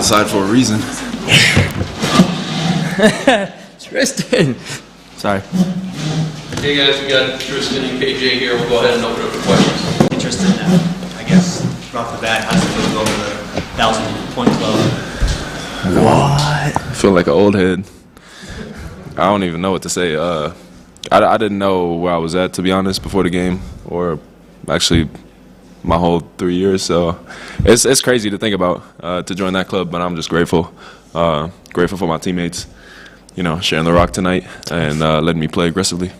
side for a reason. Tristan. Sorry. Hey guys, we got Tristan and KJ here. We'll go ahead and open up for questions. Hey Tristan, I guess right off the bat, how does it feel to go over the 1,000-point club? What? I feel like an old head. I don't even know what to say. I didn't know where I was at, to be honest, before the game, or actually my whole 3 years. So it's crazy to think about to join that club, but I'm just grateful. Grateful for my teammates, sharing the rock tonight and letting me play aggressively.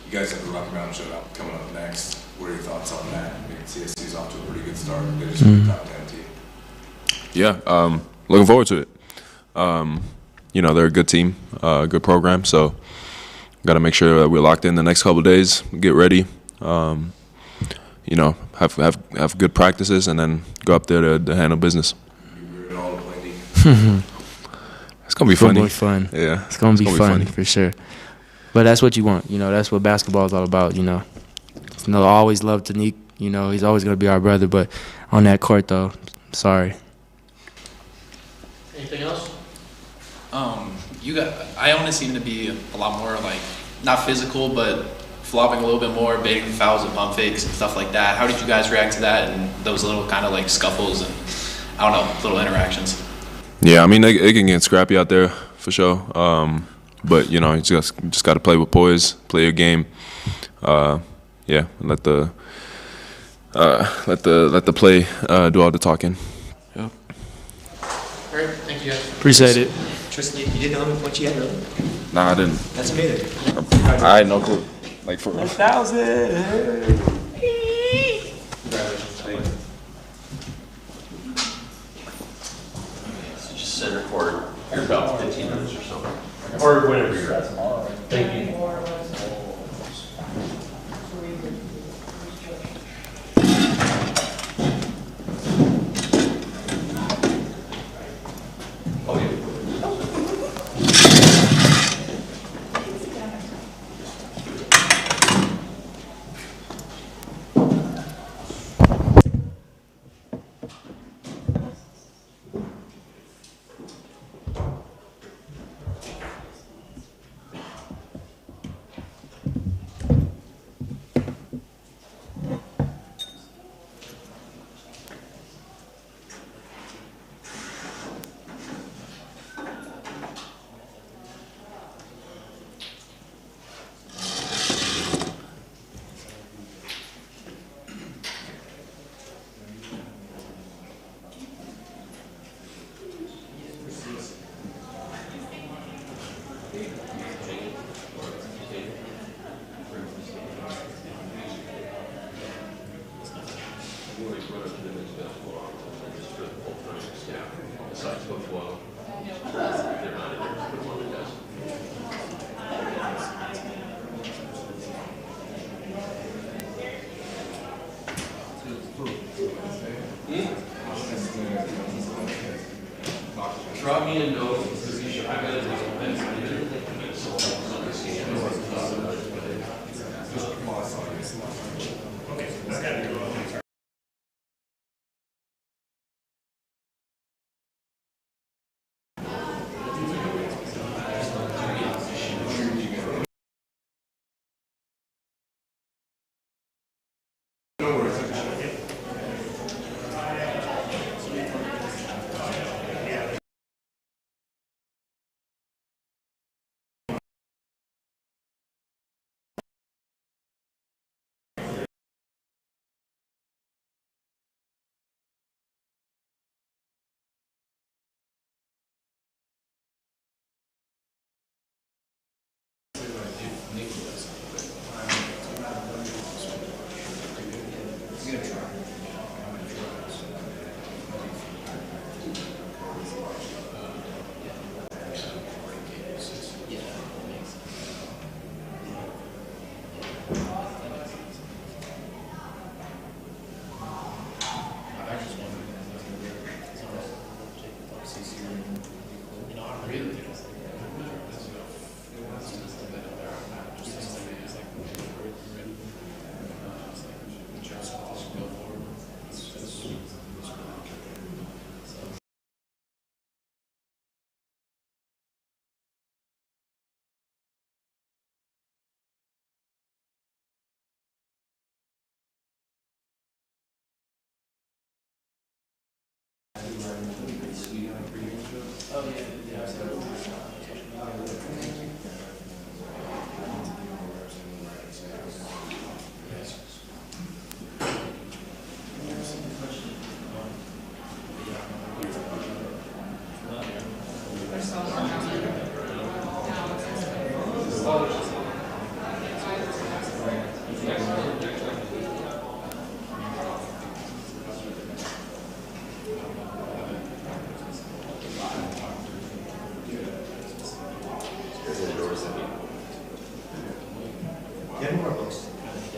You guys have the Rocky Mountain Showdown coming up next. What are your thoughts on that? I mean, CSC's off to a pretty good start. They just beat the top 10 team. Yeah, looking forward to it. They're a good team, good program, so got to make sure that we're locked in the next couple of days, get ready, have good practices, and then go up there to handle business. It's gonna be funny. It's gonna be fun. Yeah, it's gonna be fun for sure. But that's what you want. That's what basketball is all about. I always love You know, he's always going to be our brother. But on that court, though, sorry. Anything else? Iona seemed to be a lot more like not physical, but flopping a little bit more, baiting the fouls and pump fakes and stuff like that. How did you guys react to that and those little kind of like scuffles and I don't know, little interactions? Yeah, I mean, it can get scrappy out there for sure. But you know, you just got to play with poise, play your game. Yeah, let the play do all the talking. Yeah. All right, thank you guys. Appreciate it. Tristan, you didn't know how many points you had earlier? Nah, I didn't. That's amazing. I had no clue. Like for 1,000. So just center court. You're about 15 minutes or so. Or whenever you're at tomorrow. Thank you. Drop me a note because you should. I got to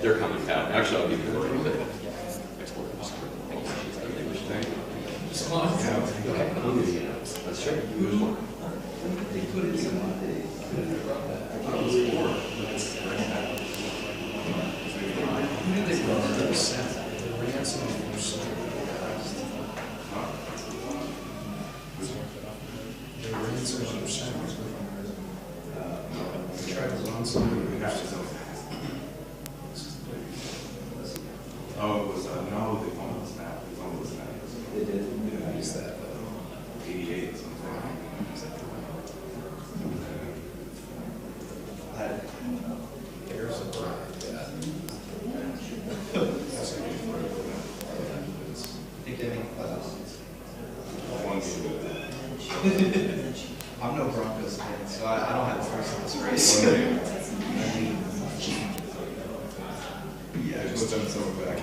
They're coming out. Actually, I'll give you a little bit. That's true. Oh, it was, no, they almost snapped. It was almost snapped. They did? Yeah, I used that, 88 or something. There's a drive, yeah. I'm no Broncos fan, so I don't have a first in this race. Yeah, just done some back.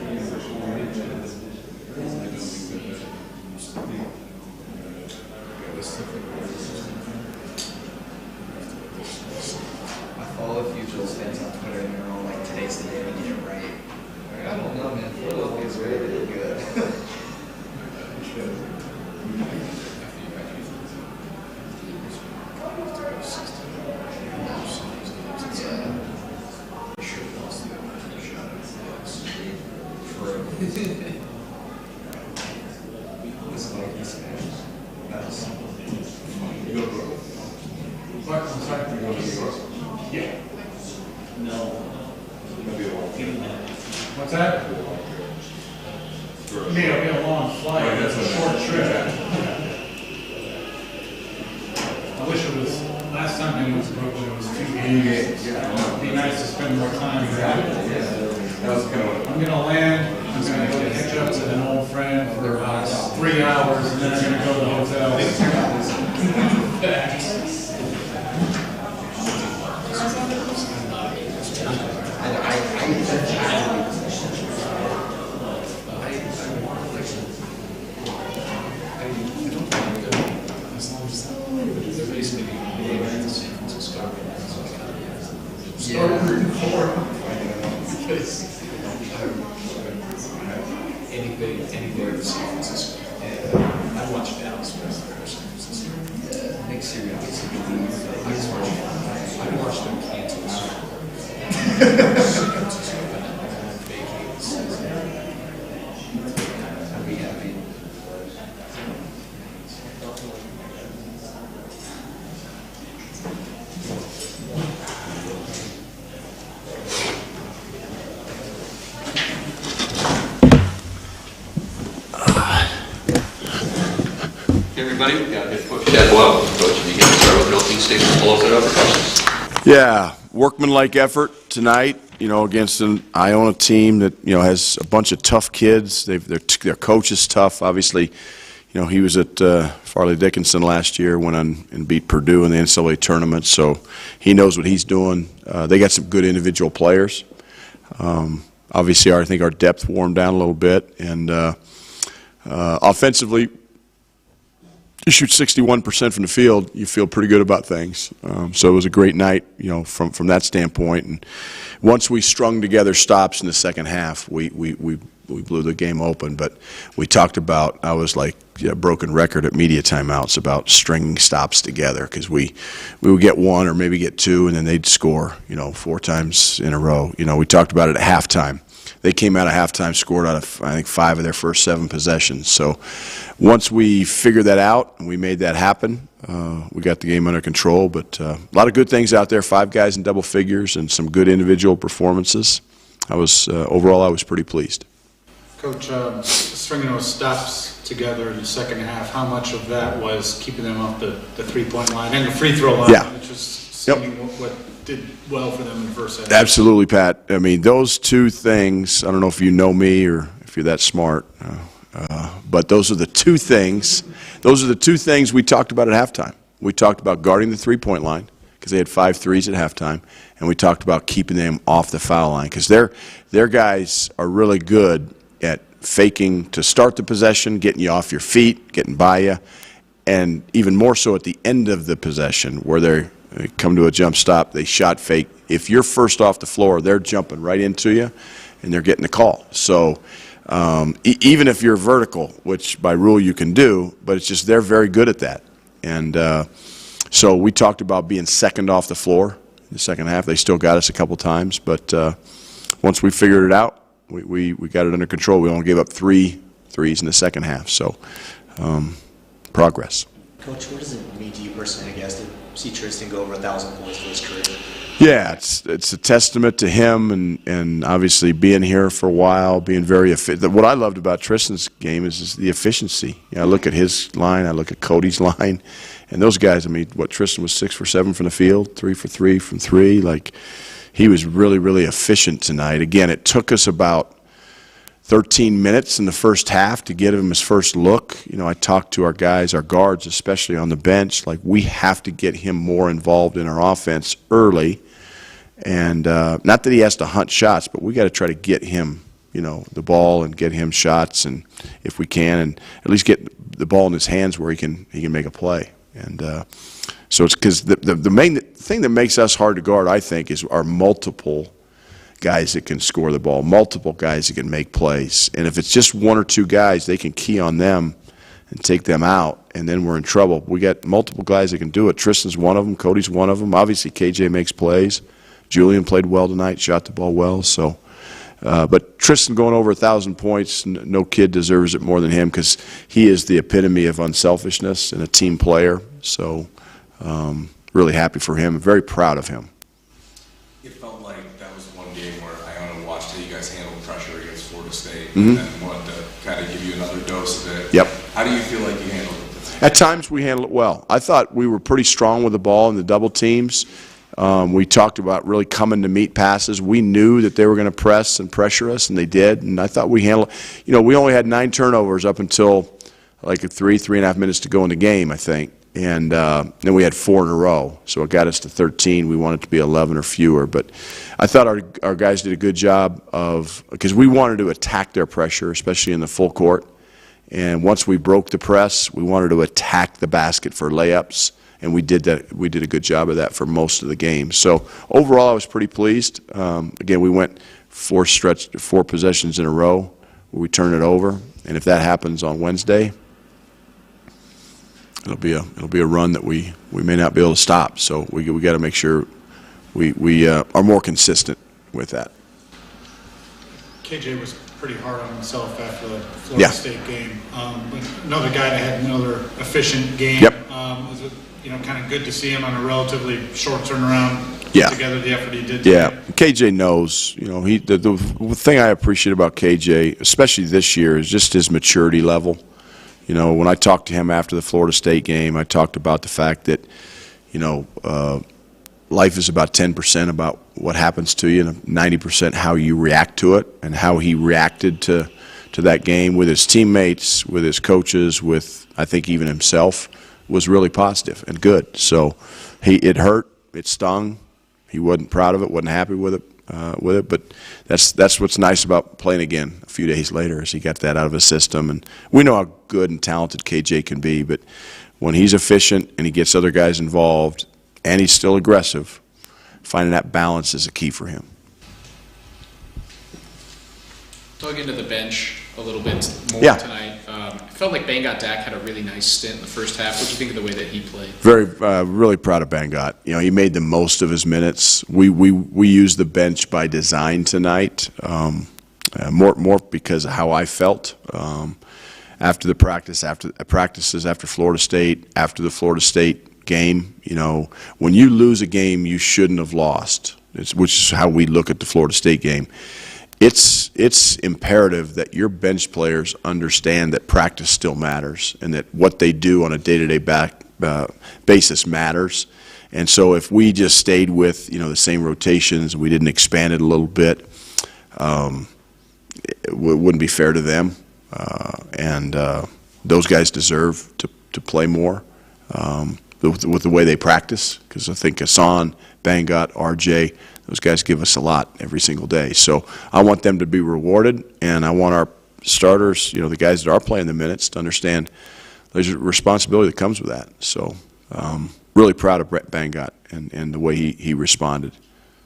I follow a few Bills fans on Twitter, and they're all like, "Today's the day we get it right." Like, I don't know, man. Philadelphia's really good. What's that? Yeah, it'll be a long flight. That's a short trip. I wish it was, last time I went to Brooklyn, it was 2 games. It'd be nice to spend more time there. I'm going to land, I'm going to go catch up with an old friend for about 3 hours, and then I'm going to go to the hotel. Anything in San Francisco. I watched Dallas first. Next series, I watched them cancel the Super I'd be happy. Everybody, we've got Head Coach Tad Boyle. Coach, if you can start with an opening statement, pull us it up for questions. Yeah, workmanlike effort tonight, against an Iona team that, has a bunch of tough kids. Their coach is tough. Obviously, he was at Farley Dickinson last year, went on and beat Purdue in the NCAA tournament, so he knows what he's doing. They got some good individual players. Obviously, I think our depth warmed down a little bit, and offensively, you shoot 61% from the field, you feel pretty good about things. So it was a great night, from that standpoint. And once we strung together stops in the second half, we blew the game open. But we talked about, I was like a broken record at media timeouts about stringing stops together, because we would get one or maybe get two, and then they'd score, 4 times in a row. We talked about it at halftime. They came out of halftime, scored out of, I think, 5 of their first 7 possessions. So once we figured that out and we made that happen, we got the game under control. But a lot of good things out there, 5 guys in double figures and some good individual performances. Overall, I was pretty pleased. Coach, stringing those stops together in the second half, how much of that was keeping them off the three-point line and the free throw line, which is seeing what did well for them in the first half? Absolutely, Pat. I mean, those two things, I don't know if you know me or if you're that smart, but those are the two things. Those are the two things we talked about at halftime. We talked about guarding the three-point line, because they had 5 threes at halftime, and we talked about keeping them off the foul line, because their guys are really good at faking to start the possession, getting you off your feet, getting by you, and even more so at the end of the possession where they come to a jump stop, they shot fake. If you're first off the floor, they're jumping right into you, and they're getting the call. So even if you're vertical, which by rule you can do, but it's just they're very good at that. And so we talked about being second off the floor in the second half. They still got us a couple times, but once we figured it out, we got it under control. We only gave up 3 threes in the second half, so progress. Coach, what does it mean to you personally, I guess, to see Tristan go over 1,000 points for his career? Yeah, it's a testament to him and obviously being here for a while, being very efficient. What I loved about Tristan's game is the efficiency. I look at his line, I look at Cody's line, and those guys, I mean, Tristan was 6 for 7 from the field, 3 for 3 from 3. Like, he was really, really efficient tonight. Again, it took us about 13 minutes in the first half to get him his first look. I talked to our guys, our guards, especially on the bench, like, we have to get him more involved in our offense early. And not that he has to hunt shots, but we got to try to get him, the ball and get him shots, and if we can, and at least get the ball in his hands where he can make a play. And so it's because the main thing that makes us hard to guard, I think, is our multiple guys that can score the ball, multiple guys that can make plays. And if it's just 1 or 2 guys, they can key on them and take them out, and then we're in trouble. We got multiple guys that can do it. Tristan's one of them. Cody's one of them. Obviously, KJ makes plays. Julian played well tonight, shot the ball well. So, but Tristan going over 1,000 points, no kid deserves it more than him because he is the epitome of unselfishness and a team player. So, really happy for him. Very proud of him. It felt like that was one game where Iona watched how you guys handled pressure against Florida State, Mm-hmm. and then wanted to kind of give you another dose of it. Yep. How do you feel like you handled it? At times we handled it well. I thought we were pretty strong with the ball in the double teams. We talked about really coming to meet passes. We knew that they were going to press and pressure us, and they did. And I thought we handled. We only had 9 turnovers up until like 3.5 minutes to go in the game, I think. And then we had 4 in a row, so it got us to 13. We wanted to be 11 or fewer. But I thought our guys did a good job because we wanted to attack their pressure, especially in the full court. And once we broke the press, we wanted to attack the basket for layups. And we did that. We did a good job of that for most of the game. So overall, I was pretty pleased. Again, we went 4 possessions in a row where we turned it over. And if that happens on Wednesday, it'll be a run that we may not be able to stop. So we got to make sure we are more consistent with that. KJ was pretty hard on himself after the Florida State game. But another guy that had another efficient game. Yep. Was it kind of good to see him on a relatively short turnaround Yeah. together the effort he did Yeah, today. KJ knows. The thing I appreciate about KJ, especially this year, is just his maturity level. When I talked to him after the Florida State game, I talked about the fact that, life is about 10% about what happens to you and 90% how you react to it, and how he reacted to that game with his teammates, with his coaches, with, I think, even himself, was really positive and good. So it hurt, it stung. He wasn't proud of it, wasn't happy with it, but that's what's nice about playing again a few days later, is he got that out of his system. And we know how good and talented KJ can be, but when he's efficient and he gets other guys involved and he's still aggressive, finding that balance is a key for him. Dug into the bench a little bit more tonight. It felt like Bangot Dak had a really nice stint in the first half. What do you think of the way that he played? Really proud of Bangot. He made the most of his minutes. We used the bench by design tonight, more because of how I felt after the practices after Florida State, after the Florida State game. When you lose a game you shouldn't have lost, which is how we look at the Florida State game. It's imperative that your bench players understand that practice still matters, and that what they do on a day-to-day basis matters. And so if we just stayed with the same rotations, we didn't expand it a little bit, it wouldn't be fair to them. And those guys deserve to play more with the way they practice, because I think Hassan, Bangot, RJ, those guys give us a lot every single day. So I want them to be rewarded, and I want our starters, the guys that are playing the minutes, to understand there's a responsibility that comes with that. So really proud of Brett Bangot and the way he responded.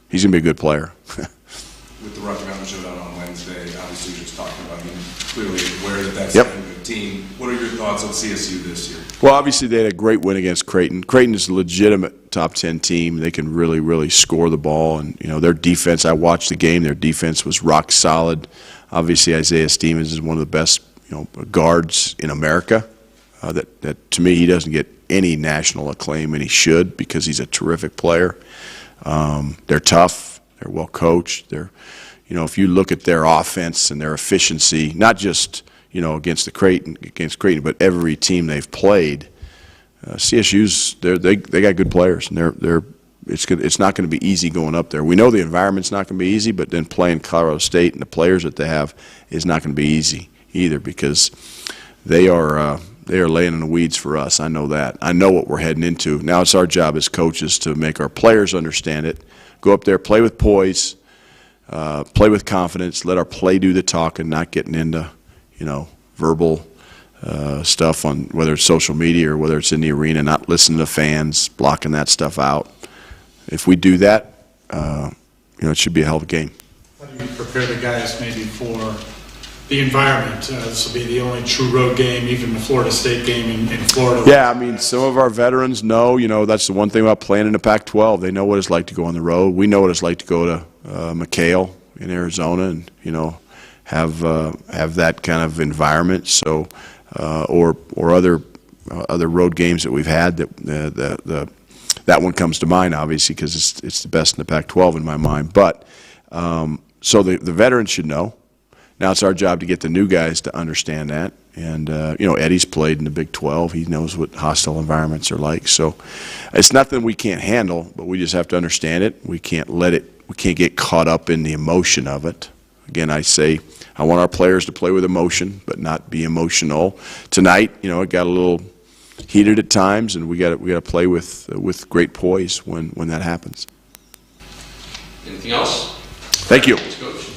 He's going to be a good player. With the Rocky Mountain Showdown on Wednesday, obviously you're just talking about him clearly aware that that's Yep. a good team. What are your thoughts on CSU this year? Well, obviously they had a great win against Creighton. Creighton is a legitimate top 10 team. They can really, really score the ball, and their defense. I watched the game. Their defense was rock solid. Obviously, Isaiah Stevens is one of the best guards in America. That to me, he doesn't get any national acclaim, and he should, because he's a terrific player. They're tough. They're well coached. If you look at their offense and their efficiency, not just against Creighton, but every team they've played, CSU's they got good players, and it's not going to be easy going up there. We know the environment's not going to be easy, but then playing Colorado State and the players that they have is not going to be easy either, because they are laying in the weeds for us. I know that. I know what we're heading into. Now it's our job as coaches to make our players understand it. Go up there, play with poise, play with confidence, let our play do the talking, not getting into verbal stuff on whether it's social media or whether it's in the arena, not listening to fans, blocking that stuff out. If we do that, it should be a hell of a game. How do you prepare the guys maybe for the environment? This will be the only true road game, even the Florida State game in Florida. Yeah, I mean, some of our veterans know, that's the one thing about playing in the Pac-12. They know what it's like to go on the road. We know what it's like to go to McHale in Arizona and, have that kind of environment. So, or other road games that we've had, that one comes to mind, obviously, because it's the best in the Pac-12 in my mind. But so the veterans should know. Now it's our job to get the new guys to understand that. And, Eddie's played in the Big 12. He knows what hostile environments are like. So it's nothing we can't handle, but we just have to understand it. We can't get caught up in the emotion of it. Again, I say I want our players to play with emotion, but not be emotional. Tonight, it got a little heated at times, and we got to play with great poise when that happens. Anything else? Thank you. Thanks, Coach.